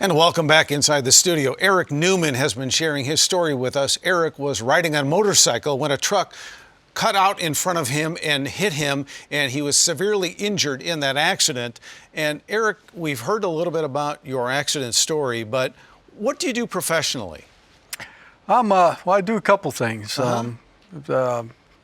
And welcome back inside the studio. Eric Neumann has been sharing his story with us. Eric was riding on a motorcycle when a truck cut out in front of him and hit him, and he was severely injured in that accident. And Eric, we've heard a little bit about your accident story, but what do you do professionally? Well, I do a couple things.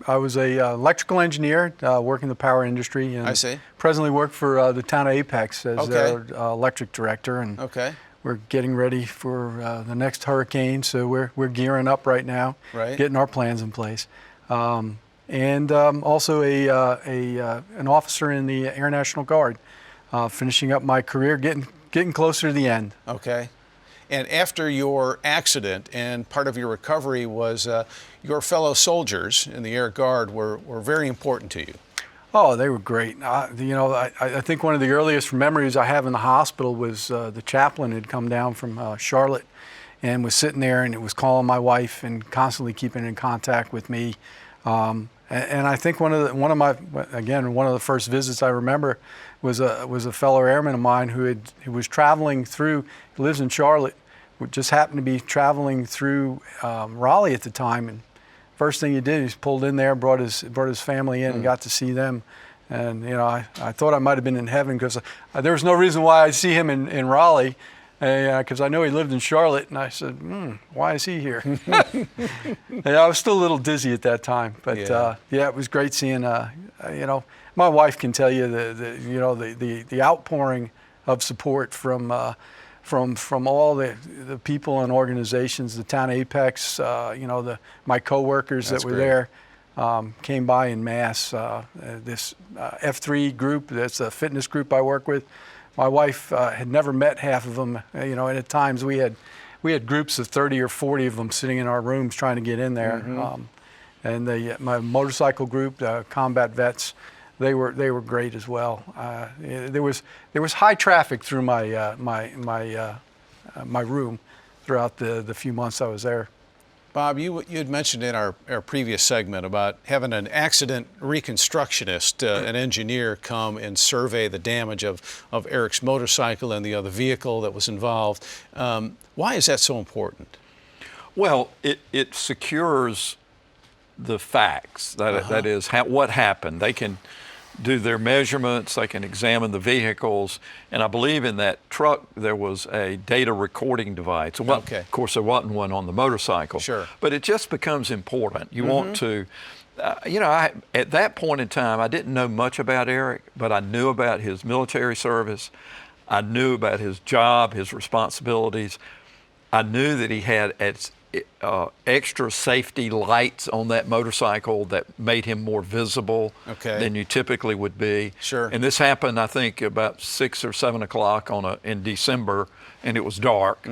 I was a electrical engineer working in the power industry, and I see. Presently work for the town of Apex as Okay. their electric director. And Okay. we're getting ready for the next hurricane, so we're gearing up right now, Right. getting our plans in place. And also an officer in the Air National Guard, finishing up my career, getting closer to the end. Okay. And after your accident, and part of your recovery was your fellow soldiers in the Air Guard were very important to you. Oh, they were great. I think one of the earliest memories I have in the hospital was the chaplain had come down from Charlotte and was sitting there, and it was calling my wife and constantly keeping in contact with me. And I think one of the first visits I remember was a fellow airman of mine who was traveling through. He lives in Charlotte. Just happened to be traveling through Raleigh at the time, and first thing he did, he pulled in there, brought his family in, and got to see them. And I thought I might have been in heaven, because there was no reason why I'd see him in Raleigh, because I know he lived in Charlotte. And I said, why is he here? And I was still a little dizzy at that time, but it was great seeing. My wife can tell you the outpouring of support from all the people and organizations, the town Apex, my coworkers that were there, came by in mass. This F3 group, that's a fitness group I work with. My wife had never met half of them, and at times we had groups of 30 or 40 of them sitting in our rooms trying to get in there. And my motorcycle group, combat vets, they were great as well. There was high traffic through my my room throughout the few months I was there. Bob, you had mentioned in our previous segment about having an accident reconstructionist, an engineer, come and survey the damage of Eric's motorcycle and the other vehicle that was involved. Why is that so important? Well, it secures the facts. That is what happened. They can do their measurements, they can examine the vehicles, and I believe in that truck there was a data recording device. Well, okay. Of course, there wasn't one on the motorcycle. Sure. But it just becomes important. You want to, at that point in time, I didn't know much about Eric, but I knew about his military service. I knew about his job, his responsibilities. I knew that he had extra safety lights on that motorcycle that made him more visible than you typically would be. Sure. And this happened, I think, about 6 or 7 o'clock in December, and it was dark.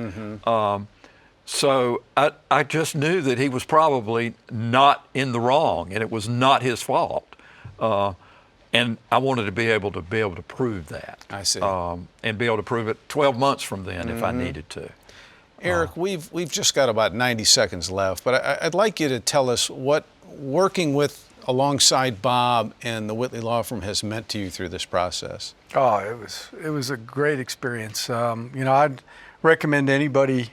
So I just knew that he was probably not in the wrong, and it was not his fault. And I wanted to be able to prove that. I see. And be able to prove it 12 months from then if I needed to. Eric, we've just got about 90 seconds left, but I'd like you to tell us what working alongside Bob and the Whitley Law Firm has meant to you through this process. Oh, it was a great experience. I'd recommend anybody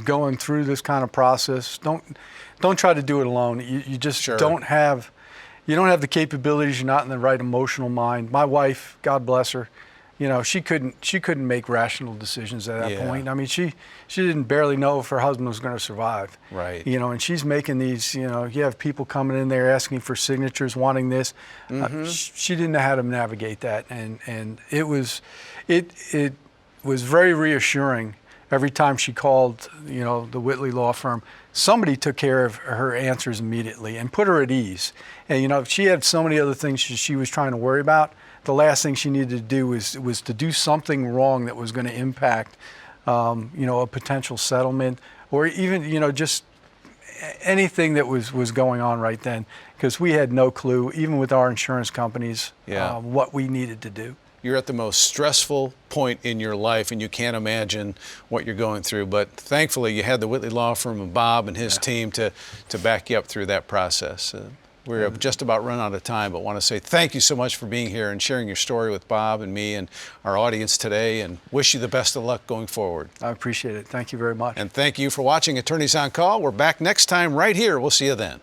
going through this kind of process, don't try to do it alone. You just don't have the capabilities. You're not in the right emotional mind. My wife, God bless her, she couldn't make rational decisions at that point. I mean, she didn't barely know if her husband was going to survive. Right. And she's making these, you have people coming in there asking for signatures, wanting this. She didn't know how to navigate that, and it was very reassuring every time she called, the Whitley Law Firm. Somebody took care of her answers immediately and put her at ease. And she had so many other things she was trying to worry about. The last thing she needed to do was to do something wrong that was going to impact, a potential settlement, or even, just anything that was going on right then, because we had no clue, even with our insurance companies, what we needed to do. You're at the most stressful point in your life, and you can't imagine what you're going through. But thankfully, you had the Whitley Law Firm and Bob and his team to back you up through that process. We have just about run out of time, but want to say thank you so much for being here and sharing your story with Bob and me and our audience today, and wish you the best of luck going forward. I appreciate it. Thank you very much. And thank you for watching Attorneys on Call. We're back next time right here. We'll see you then.